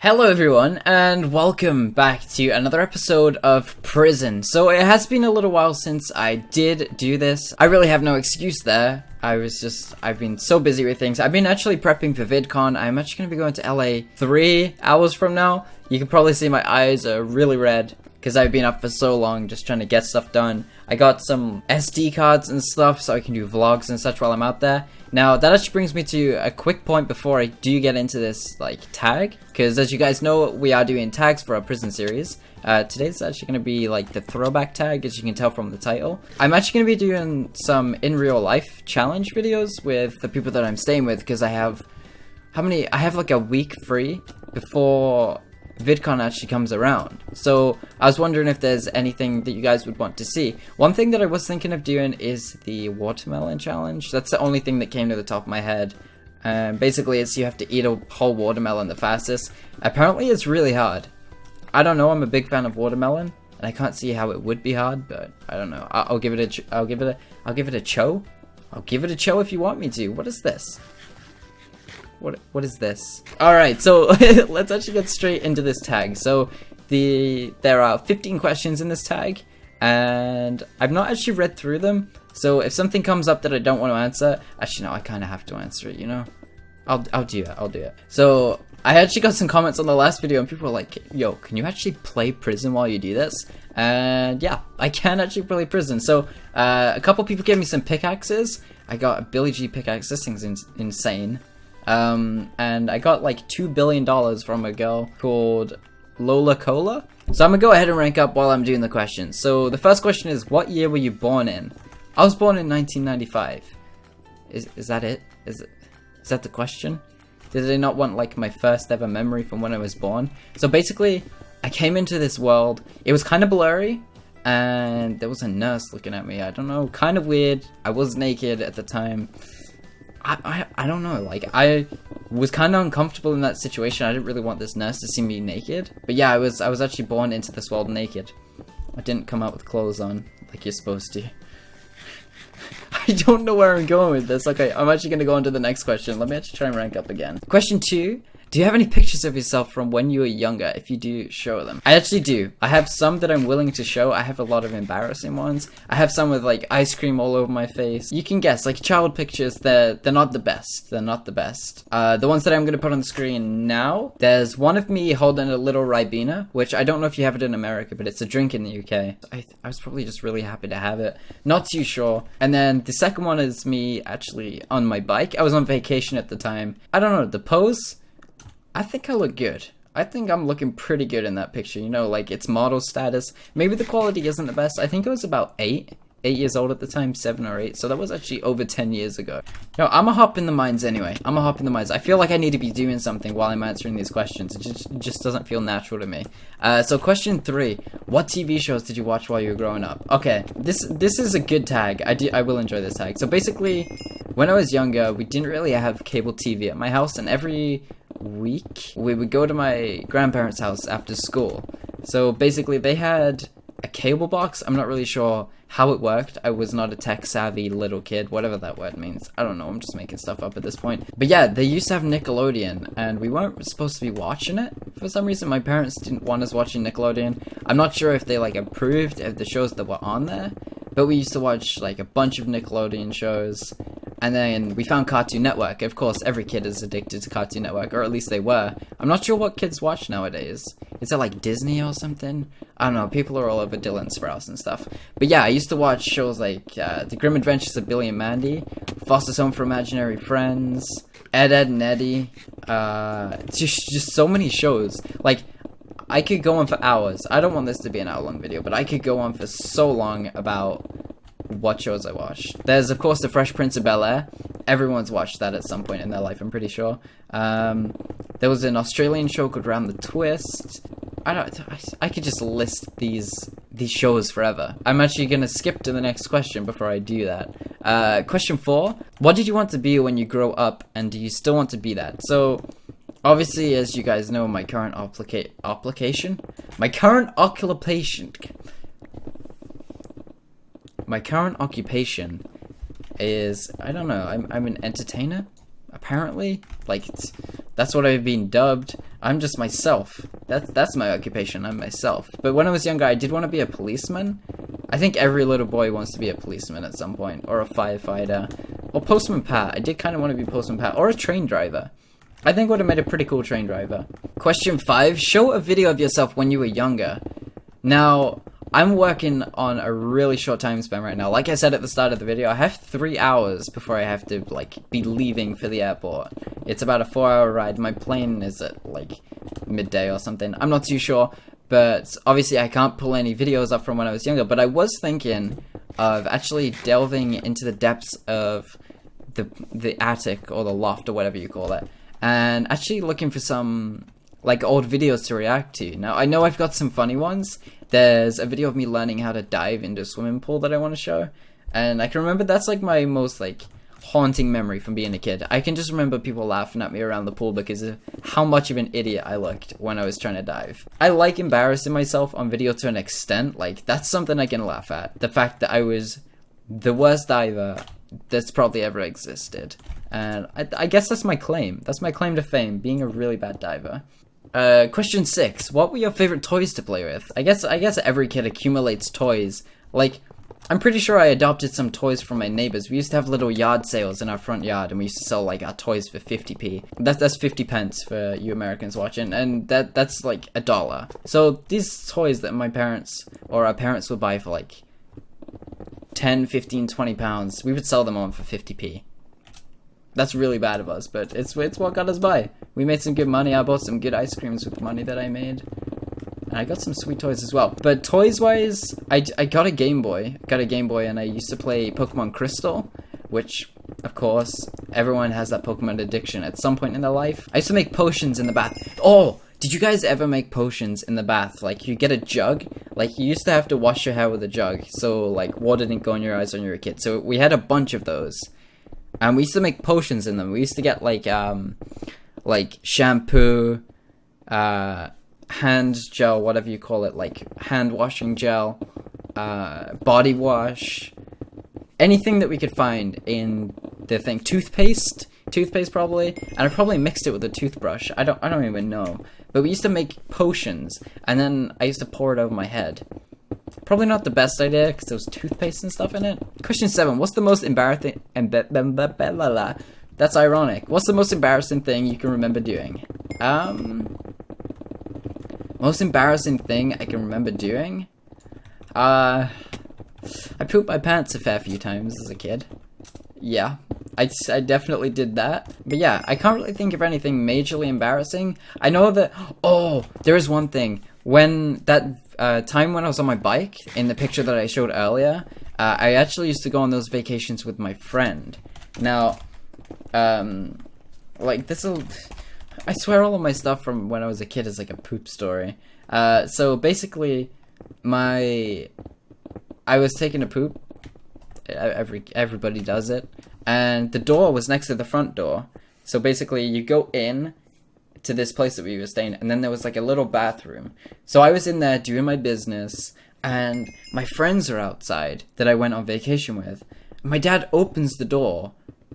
Hello everyone, and welcome back to another episode of Prison. So it has been a little while since I did do this. I really have no excuse there. I've been so busy with things. I've been actually prepping for VidCon. I'm actually going to be going to LA 3 hours from now. You can probably see my eyes are really red because I've been up for so long just trying to get stuff done. I got some SD cards and stuff so I can do vlogs and such while I'm out there. Now, that actually brings me to a quick point before I do get into this, tag. Because as you guys know, we are doing tags for our prison series. Today's actually going to be, the throwback tag, as you can tell from the title. I'm actually going to be doing some in real life challenge videos with the people that I'm staying with. Because I have, I have a week free before VidCon actually comes around. So I was wondering if there's anything that you guys would want to see. One thing that I was thinking of doing is the watermelon challenge. That's the only thing that came to the top of my head. Basically it's you have to eat a whole watermelon the fastest. Apparently it's really hard. I don't know, I'm a big fan of watermelon and I can't see how it would be hard, but I don't know. I'll give it a I'll give it a cho. I'll give it a cho if you want me to. What is this? What is this? Alright, so let's actually get straight into this tag. So there are 15 questions in this tag, and I've not actually read through them. So if something comes up that I don't want to answer, actually no, I kind of have to answer it, you know? I'll do it. So I actually got some comments on the last video and people were like, yo, can you actually play Prison while you do this? And yeah, I can actually play Prison. So a couple people gave me some pickaxes. I got a Billy G pickaxe. This thing's insane. And I got $2 billion from a girl called Lola Cola. So I'm gonna go ahead and rank up while I'm doing the questions. So the first question is, what year were you born in? I was born in 1995. Is that it? Is that the question? Did they not want my first ever memory from when I was born? So basically, I came into this world. It was kind of blurry, and there was a nurse looking at me. I don't know, kind of weird. I was naked at the time. I don't know, I was kind of uncomfortable in that situation. I didn't really want this nurse to see me naked. But yeah, I was actually born into this world naked. I didn't come out with clothes on like you're supposed to. I don't know where I'm going with this. Okay, I'm actually going to go on to the next question. Let me actually try and rank up again. Question 2. Do you have any pictures of yourself from when you were younger? If you do, show them. I actually do. I have some that I'm willing to show. I have a lot of embarrassing ones. I have some with ice cream all over my face. You can guess, child pictures, they're not the best. They're not the best. The ones that I'm going to put on the screen now, there's one of me holding a little Ribena, which I don't know if you have it in America, but it's a drink in the UK. I was probably just really happy to have it. Not too sure. And then the second one is me actually on my bike. I was on vacation at the time. I don't know, the pose? I think I look good. I think I'm looking pretty good in that picture, you know, it's model status. Maybe the quality isn't the best. I think I was about 8 years old at the time, 7 or 8, so that was actually over 10 years ago. No, I'm a hop in the mines anyway. I feel like I need to be doing something while I'm answering these questions. It just doesn't feel natural to me. So question 3, what TV shows did you watch while you were growing up? Okay, this is a good tag. I will enjoy this tag. So basically, when I was younger, we didn't really have cable TV at my house, and every week we would go to my grandparents' house after school. So basically they had a cable box. I'm not really sure how it worked. I was not a tech savvy little kid, whatever that word means. I don't know, I'm just making stuff up at this point. But yeah, they used to have Nickelodeon and we weren't supposed to be watching it. For some reason my parents didn't want us watching Nickelodeon. I'm not sure if they approved of the shows that were on there, but we used to watch a bunch of Nickelodeon shows. And then we found Cartoon Network. Of course, every kid is addicted to Cartoon Network, or at least they were. I'm not sure what kids watch nowadays. Is it Disney or something? I don't know, people are all over Dylan Sprouse and stuff. But yeah, I used to watch shows The Grim Adventures of Billy and Mandy, Foster's Home for Imaginary Friends, Ed, Edd and Eddy, just so many shows. I could go on for hours. I don't want this to be an hour-long video, but I could go on for so long about what shows I watched. There's, of course, The Fresh Prince of Bel-Air. Everyone's watched that at some point in their life, I'm pretty sure. There was an Australian show called Round the Twist. I could just list these shows forever. I'm actually going to skip to the next question before I do that. Question 4. What did you want to be when you grow up, and do you still want to be that? So, obviously, as you guys know, my current occupation is, I don't know, I'm an entertainer. apparently. Like, that's what I've been dubbed. I'm just myself. That's my occupation. I'm myself. But when I was younger, I did want to be a policeman. I think every little boy wants to be a policeman at some point, or a firefighter, or Postman Pat. I did kind of want to be Postman Pat, or a train driver. I think would have made a pretty cool train driver. Question 5, show a video of yourself when you were younger. Now, I'm working on a really short time span right now. Like I said at the start of the video, I have 3 hours before I have to, like, be leaving for the airport. It's about a 4-hour ride. My plane is at, like, midday or something. I'm not too sure, but obviously I can't pull any videos up from when I was younger, but I was thinking of actually delving into the depths of the attic, or the loft, or whatever you call it, and actually looking for some, like, old videos to react to. Now, I know I've got some funny ones. There's a video of me learning how to dive into a swimming pool that I want to show, and I can remember that's, like, my most, like, haunting memory from being a kid. I can just remember people laughing at me around the pool because of how much of an idiot I looked when I was trying to dive. I like embarrassing myself on video to an extent. Like, that's something I can laugh at. The fact that I was the worst diver that's probably ever existed. And I guess that's my claim. That's my claim to fame, being a really bad diver. Question 6. What were your favorite toys to play with? I guess every kid accumulates toys. Like, I'm pretty sure I adopted some toys from my neighbors. We used to have little yard sales in our front yard, and we used to sell, like, our toys for 50p. That's 50 pence for you Americans watching, and that's like $1. So these toys that my parents or our parents would buy for, like, 10, 15, 20 pounds, we would sell them on for 50p. That's really bad of us, but it's what got us by. We made some good money. I bought some good ice creams with the money that I made. And I got some sweet toys as well. But toys-wise, I got a Game Boy. And I used to play Pokemon Crystal, which, of course, everyone has that Pokemon addiction at some point in their life. I used to make potions in the bath. Oh, did you guys ever make potions in the bath? Like, you get a jug. Like, you used to have to wash your hair with a jug, so, like, water didn't go in your eyes when you were a kid. So we had a bunch of those. And we used to make potions in them. We used to get, like shampoo, hand gel, whatever you call it, like hand washing gel, body wash, anything that we could find in the thing. Toothpaste probably, and I probably mixed it with a toothbrush. I don't even know. But we used to make potions, and then I used to pour it over my head. Probably not the best idea, because there was toothpaste and stuff in it. Question 7. What's the most embarrassing... That's ironic. What's the most embarrassing thing you can remember doing? Most embarrassing thing I can remember doing? I pooped my pants a fair few times as a kid. Yeah, I definitely did that. But yeah, I can't really think of anything majorly embarrassing. I know that... Oh, there is one thing. When that time when I was on my bike, in the picture that I showed earlier, I actually used to go on those vacations with my friend. Now, like, this'll... I swear all of my stuff from when I was a kid is like a poop story. So basically, I was taking a poop. Everybody does it. And the door was next to the front door. So basically, you go in to this place that we were staying, and then there was like a little bathroom. So I was in there doing my business, and my friends are outside that I went on vacation with. My dad opens the door.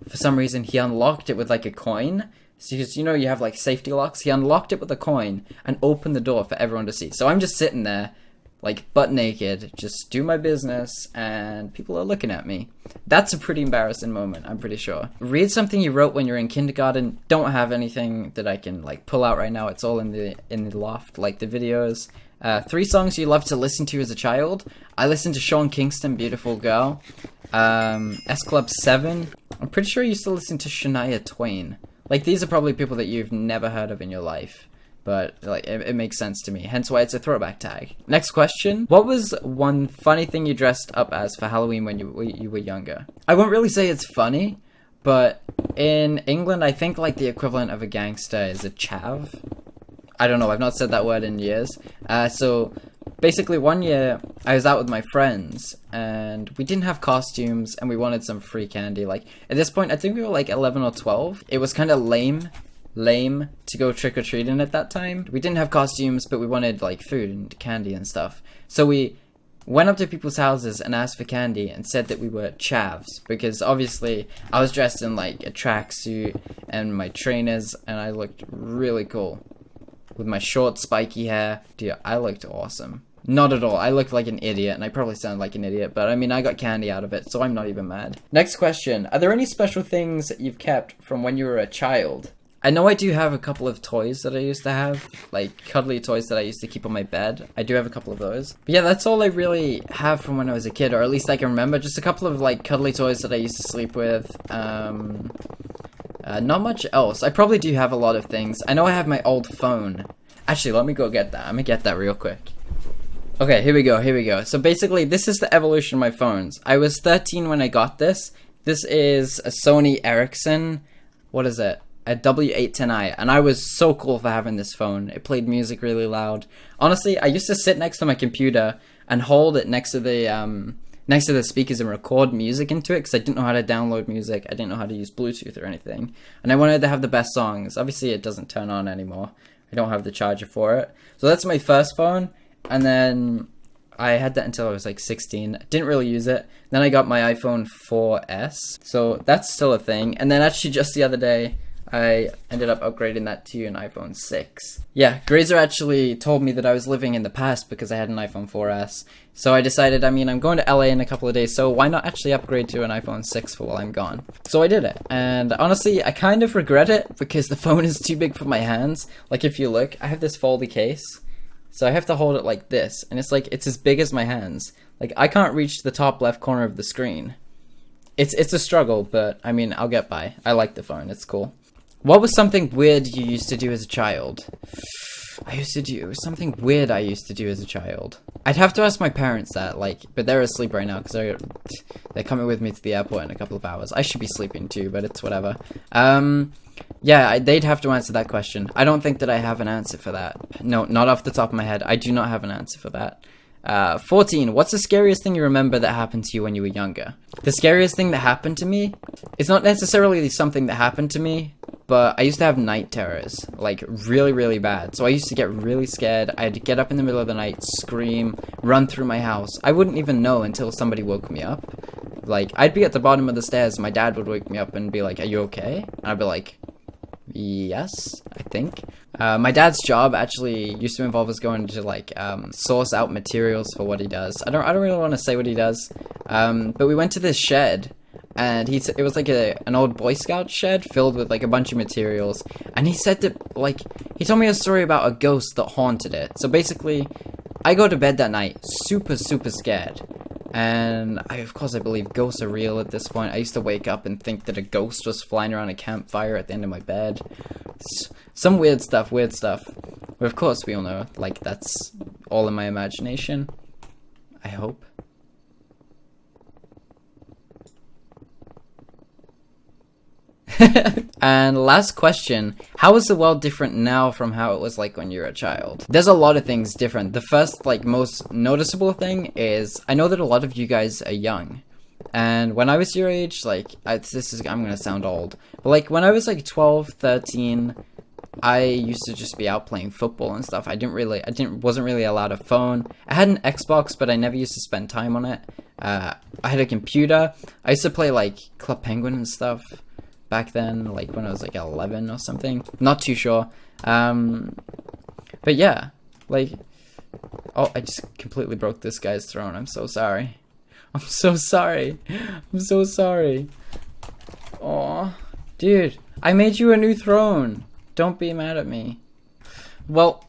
For some reason, he unlocked it with like a coin. So you know, you have like safety locks. He unlocked it with a coin and opened the door for everyone to see. So I'm just sitting there, like butt naked, just do my business, and people are looking at me. That's a pretty embarrassing moment, I'm pretty sure. Read something you wrote when you were in kindergarten. Don't have anything that I can like pull out right now. It's all in the loft, like the videos. 3 songs you love to listen to as a child. I listened to Sean Kingston, Beautiful Girl. S Club 7. I'm pretty sure I used to listen to Shania Twain. Like, these are probably people that you've never heard of in your life. But, like, it makes sense to me. Hence why it's a throwback tag. Next question. What was one funny thing you dressed up as for Halloween when you were younger? I won't really say it's funny, but in England, I think, like, the equivalent of a gangster is a chav. I don't know. I've not said that word in years. So, basically, one year, I was out with my friends, and we didn't have costumes, and we wanted some free candy. Like, at this point, I think we were, like, 11 or 12. It was kind of lame to go trick-or-treating at that time. We didn't have costumes, but we wanted like food and candy and stuff. So we went up to people's houses and asked for candy and said that we were chavs, because obviously I was dressed in like a tracksuit and my trainers, and I looked really cool with my short spiky hair. Dude, I looked awesome. Not at all. I looked like an idiot, and I probably sound like an idiot, but I mean, I got candy out of it, so I'm not even mad. Next question. Are there any special things that you've kept from when you were a child? I know I do have a couple of toys that I used to have, like cuddly toys that I used to keep on my bed. I do have a couple of those. But yeah, that's all I really have from when I was a kid, or at least I can remember. Just a couple of like cuddly toys that I used to sleep with. Not much else. I probably do have a lot of things. I know I have my old phone. Actually, let me go get that. I'm gonna get that real quick. Okay, here we go. So basically, this is the evolution of my phones. I was 13 when I got this. This is a Sony Ericsson. What is it? A W810i, and I was so cool for having this phone. It played music really loud. Honestly, I used to sit next to my computer and hold it next to the speakers and record music into it, because I didn't know how to download music. I didn't know how to use Bluetooth or anything, and I wanted to have the best songs. Obviously, it doesn't turn on anymore. I don't have the charger for it. So that's my first phone, and then I had that until I was like 16. Didn't really use it. Then I got my iPhone 4S, so that's still a thing. And then actually just the other day, I ended up upgrading that to an iPhone 6. Yeah, Grazer actually told me that I was living in the past because I had an iPhone 4S. So I decided, I mean, I'm going to LA in a couple of days, so why not actually upgrade to an iPhone 6 for while I'm gone? So I did it, and honestly, I kind of regret it because the phone is too big for my hands. Like, if you look, I have this foldy case, so I have to hold it like this, and it's like, it's as big as my hands. Like, I can't reach the top left corner of the screen. It's a struggle, but I mean, I'll get by. I like the phone, it's cool. What was something weird you used to do as a child? It was something weird I used to do as a child. I'd have to ask my parents that, like, but they're asleep right now because they're coming with me to the airport in a couple of hours. I should be sleeping too, but it's whatever. Yeah, they'd have to answer that question. I don't think that I have an answer for that. No, not off the top of my head. I do not have an answer for that. 14. What's the scariest thing you remember that happened to you when you were younger? The scariest thing that happened to me? It's not necessarily something that happened to me, but I used to have night terrors, like really, really bad. So I used to get really scared. I'd get up in the middle of the night, scream, run through my house. I wouldn't even know until somebody woke me up. Like, I'd be at the bottom of the stairs, my dad would wake me up and be like, "Are you okay?" And I'd be like, "Yes, I think." My dad's job actually used to involve us going to like source out materials for what he does. I don't really want to say what he does, but we went to this shed, and it was like an old Boy Scout shed filled with like a bunch of materials, and he said that, like, he told me a story about a ghost that haunted it. So basically, I go to bed that night super scared. And of course I believe ghosts are real at this point. I used to wake up and think that a ghost was flying around a campfire at the end of my bed. Some weird stuff. But of course we all know, like, that's all in my imagination. I hope. And last question, how is the world different now from how it was like when you were a child? There's a lot of things different. The first, like, most noticeable thing is, I know that a lot of you guys are young. And when I was your age, like, I'm gonna sound old, but like, when I was like 12, 13, I used to just be out playing football and stuff. Wasn't really allowed a phone. I had an Xbox, but I never used to spend time on it. I had a computer. I used to play like Club Penguin and stuff back then, like when I was like 11 or something. Not too sure. But yeah, like, oh, I just completely broke this guy's throne. I'm so sorry. I'm so sorry. Aw, dude, I made you a new throne. Don't be mad at me. Well,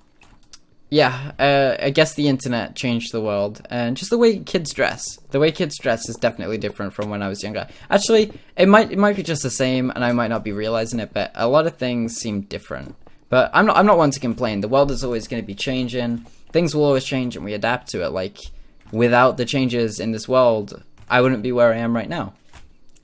yeah, I guess the internet changed the world, and just the way kids dress. The way kids dress is definitely different from when I was younger. Actually, it might be just the same, and I might not be realizing it, but a lot of things seem different. But I'm not one to complain. The world is always going to be changing. Things will always change, and we adapt to it. Like, without the changes in this world, I wouldn't be where I am right now.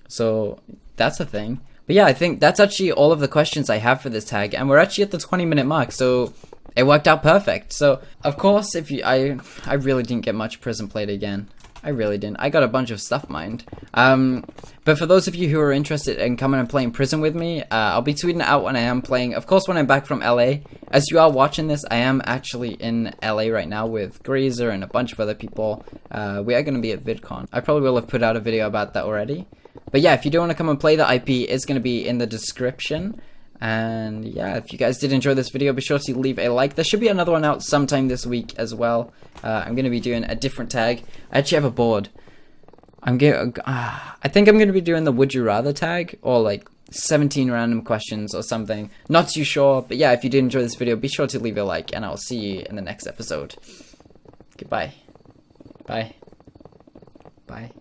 So that's a thing. But yeah, I think that's actually all of the questions I have for this tag, and we're actually at the 20-minute mark, so it worked out perfect. So, of course, I really didn't get much prison played again. I really didn't. I got a bunch of stuff mined. But for those of you who are interested in coming and playing Prison with me, I'll be tweeting it out when I am playing. Of course, when I'm back from LA. As you are watching this, I am actually in LA right now with Grazer and a bunch of other people. We are going to be at VidCon. I probably will have put out a video about that already. But yeah, if you do want to come and play, the IP is going to be in the description. And yeah, if you guys did enjoy this video, be sure to leave a like. There should be another one out sometime this week as well. I'm going to be doing a different tag. I actually have a board. I think I'm going to be doing the Would You Rather tag, or like 17 random questions or something. Not too sure, but yeah, if you did enjoy this video, be sure to leave a like, and I'll see you in the next episode. Goodbye. Bye. Bye.